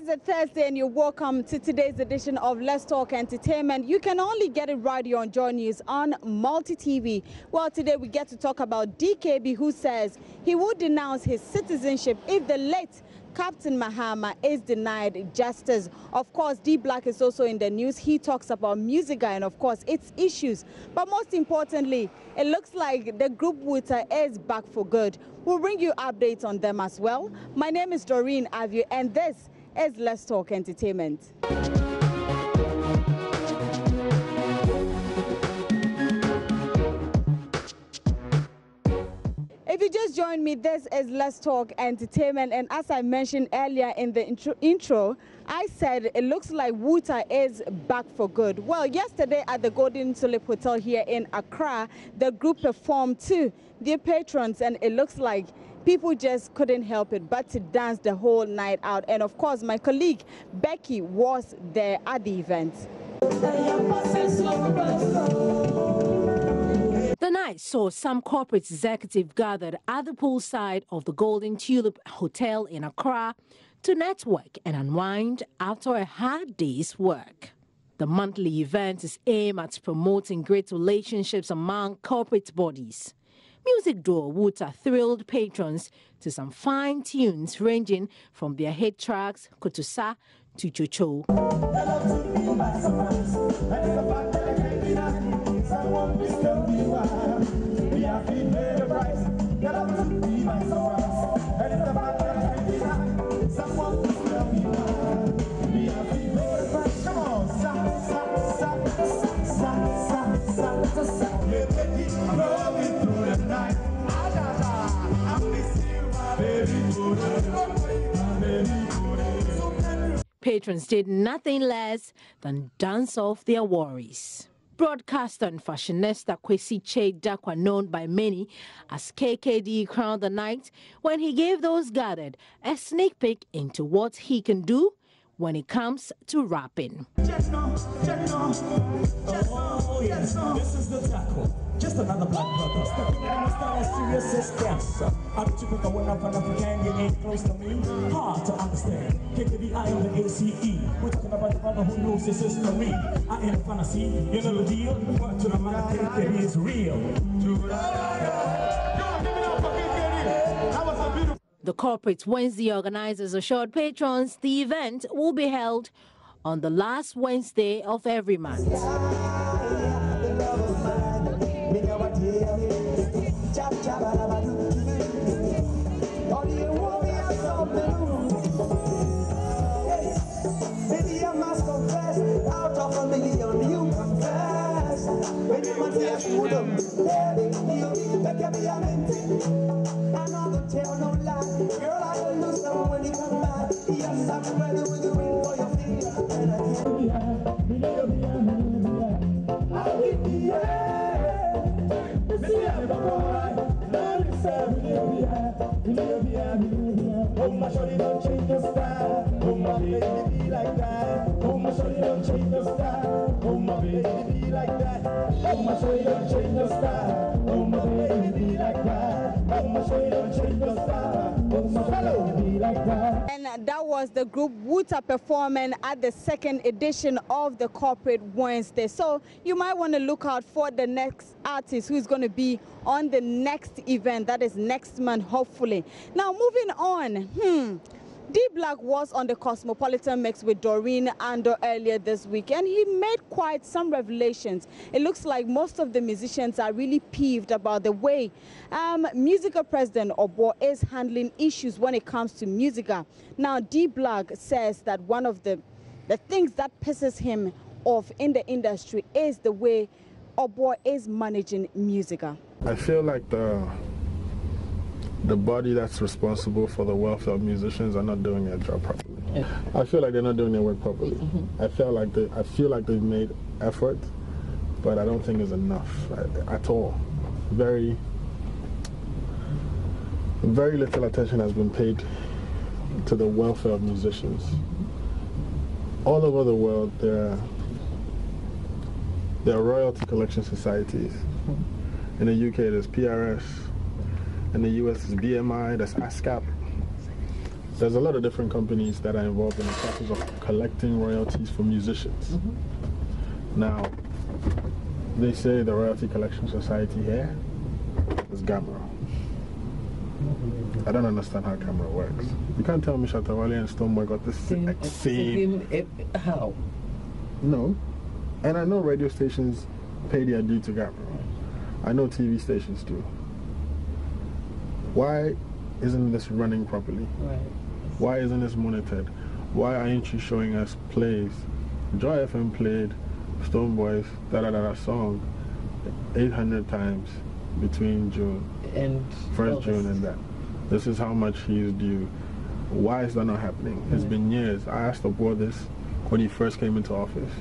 a Thursday and you're welcome to today's edition of Let's Talk Entertainment. You can only get it right here on Joy News on Multi-TV. Well, today we get to talk about DKB, who says he would denounce his citizenship if the late Captain Mahama is denied justice. Of course, DBlock is also in the news. He talks about music and, of course, its issues. But most importantly, it looks like the group Wuta is back for good. We'll bring you updates on them as well. My name is Doreen Avio, and this is Let's Talk Entertainment. If you just joined me, this is Let's Talk Entertainment, and as I mentioned earlier in the intro, I said it looks like Wuta is back for good. Well, yesterday at the Golden Tulip Hotel here in Accra, the group performed to their patrons, and it looks like people just couldn't help it but to dance the whole night out. And of course, my colleague Becky was there at the event. The night saw some corporate executives gathered at the poolside of the Golden Tulip Hotel in Accra to network and unwind after a hard day's work. The monthly event is aimed at promoting great relationships among corporate bodies. Music duo Wuta thrilled patrons to some fine tunes ranging from their hit tracks Kotusa to Chocho. Patrons did nothing less than dance off their worries. Broadcaster and fashionista Kwesi Che Dakwa, known by many as KKD, crowned the night when he gave those gathered a sneak peek into what he can do when it comes to rapping. This is the tackle. Just another black brother. I'm as serious as cancer. I'm typical when I'm African, you ain't close to me. Hard to understand. KKD, I am the ACE. We're talking about the brother who knows his history. I ain't a fantasy, you know the deal. But to the man, KKD is real. The corporate Wednesday organizers assured patrons the event will be held on the last Wednesday of every month. Oh, my shorty don't change your style. Oh, my baby be like that. Oh, my shorty don't change your style. Oh, my baby be like that. Oh, my shorty don't change your style. Oh, my baby be like that. Oh, my shorty don't change your style. Oh, my baby be like that. And that was the group Wuta performing at the second edition of the Corporate Wednesday. So you might want to look out for the next artist who's going to be on the next event, that is next month, hopefully. Now, moving on, DBlock was on the Cosmopolitan Mix with Doreen Ando earlier this week, and he made quite some revelations. It looks like most of the musicians are really peeved about the way Musica President Obo is handling issues when it comes to Musica. Now, DBlock says that one of the things that pisses him off in the industry is the way Obo is managing Musica. I feel like the body that's responsible for the welfare of musicians are not doing their job properly. Yeah. I feel like they're not doing their work properly. I feel like they've made effort, but I don't think it's enough at all. Very little attention has been paid to the welfare of musicians. All over the world, there are royalty collection societies. In the UK, there's PRS. In the US, there's BMI, there's ASCAP. There's a lot of different companies that are involved in the process of collecting royalties from musicians. Now, they say the Royalty Collection Society here is Gamera. I don't understand how Gamera works. You can't tell me Shatawale and Stoneboy got the same. How? No. And I know radio stations pay their due to Gamera. I know TV stations do. Why isn't this running properly? Right. Why isn't this monitored? Why aren't you showing us plays? Joy FM played Stoneboy's da-da-da-da song 800 times between June and 1st June and that. This is how much he is due. Why is that not happening? It's been years. I asked about this when he first came into office.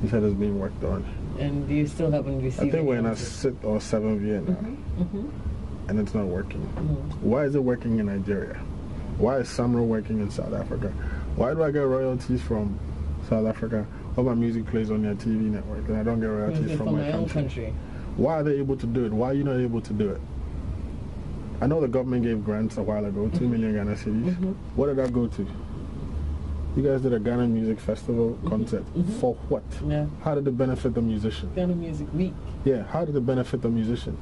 He said it's being worked on. And you still haven't received I think we're in a 6th or 7th year now. And it's not working. Why is it working in Nigeria? Why is Samro working in South Africa? Why do I get royalties from South Africa? All my music plays on their TV network and I don't get royalties from my own country. Why are they able to do it? Why are you not able to do it? I know the government gave grants a while ago, 2 million Ghana cedis. What did that go to? You guys did a Ghana Music Festival concert. For what? Yeah. How did it benefit the musician? Ghana Music Week. Yeah, how did it benefit the musician?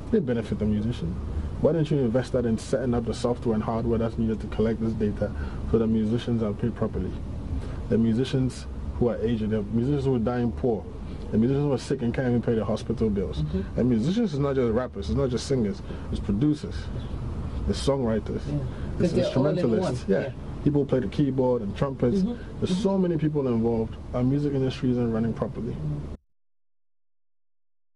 It didn't benefit the musician. Why didn't you invest that in setting up the software and hardware that's needed to collect this data so the musicians are paid properly? The musicians who are aged, the musicians who are dying poor, the musicians who are sick and can't even pay their hospital bills. And musicians is not just rappers, it's not just singers, it's producers, it's songwriters, it's instrumentalists. People play the keyboard and trumpets. There's so many people involved. Our music industry isn't running properly.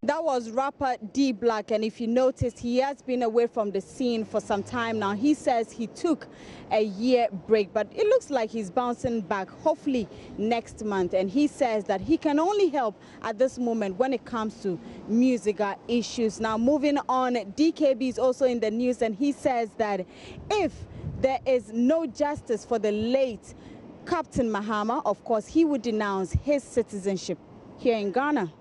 That was rapper DBlock, and if you noticed, he has been away from the scene for some time now. He says he took a year break, but it looks like he's bouncing back, hopefully next month. And he says that he can only help at this moment when it comes to musical issues. Now, moving on, DKB is also in the news, and he says that if there is no justice for the late Captain Mahama, of course, he would denounce his citizenship here in Ghana.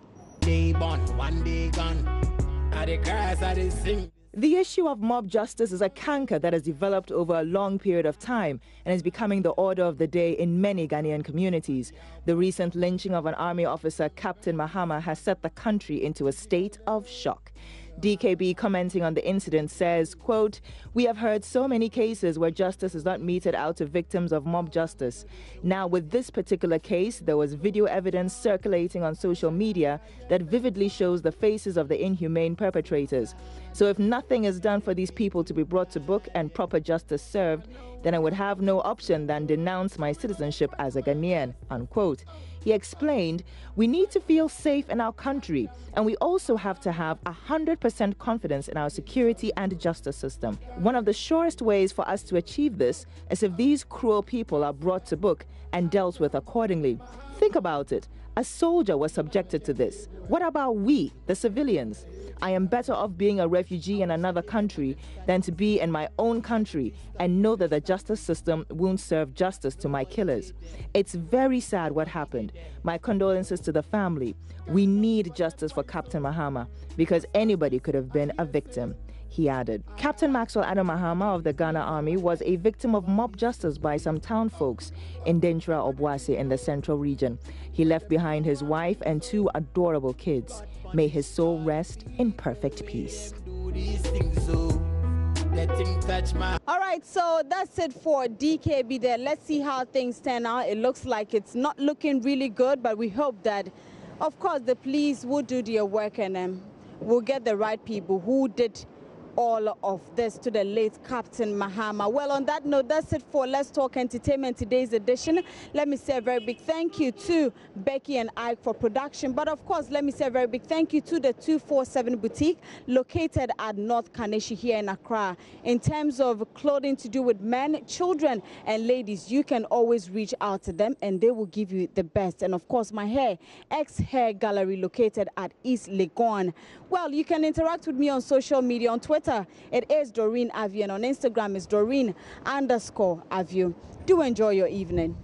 The issue of mob justice is a canker that has developed over a long period of time and is becoming the order of the day in many Ghanaian communities. The recent lynching of an army officer, Captain Mahama, has set the country into a state of shock. DKB, commenting on the incident, says, quote, "We have heard so many cases where justice is not meted out to victims of mob justice. Now, with this particular case, there was video evidence circulating on social media that vividly shows the faces of the inhumane perpetrators. So if nothing is done for these people to be brought to book and proper justice served, then I would have no option than denounce my citizenship as a Ghanaian," unquote. He explained, "We need to feel safe in our country, and we also have to have 100% confidence in our security and justice system. One of the surest ways for us to achieve this is if these cruel people are brought to book and dealt with accordingly. Think about it. A soldier was subjected to this. What about we, the civilians? I am better off being a refugee in another country than to be in my own country and know that the justice system won't serve justice to my killers. It's very sad what happened. My condolences to the family. We need justice for Captain Mahama because anybody could have been a victim," he added. Captain Maxwell Adam Mahama of the Ghana Army was a victim of mob justice by some town folks in Dentra Obuasi in the central region. He left behind his wife and 2 adorable kids. May his soul rest in perfect peace. All right, so that's it for DKB there. Let's see how things turn out. It looks like it's not looking really good, but we hope that, of course, the police will do their work and we'll get the right people who did all of this to the late Captain Mahama. Well, on that note, that's it for Let's Talk Entertainment today's edition. Let me say a very big thank you to Becky and Ike for production. But of course, let me say a very big thank you to the 247 Boutique located at North Kaneshi here in Accra. In terms of clothing to do with men, children and ladies, you can always reach out to them and they will give you the best. And of course, my hair, X Hair Gallery located at East Legon. Well, you can interact with me on social media. On Twitter, it is Doreen Avio, and on Instagram is Doreen_Avio. Do enjoy your evening.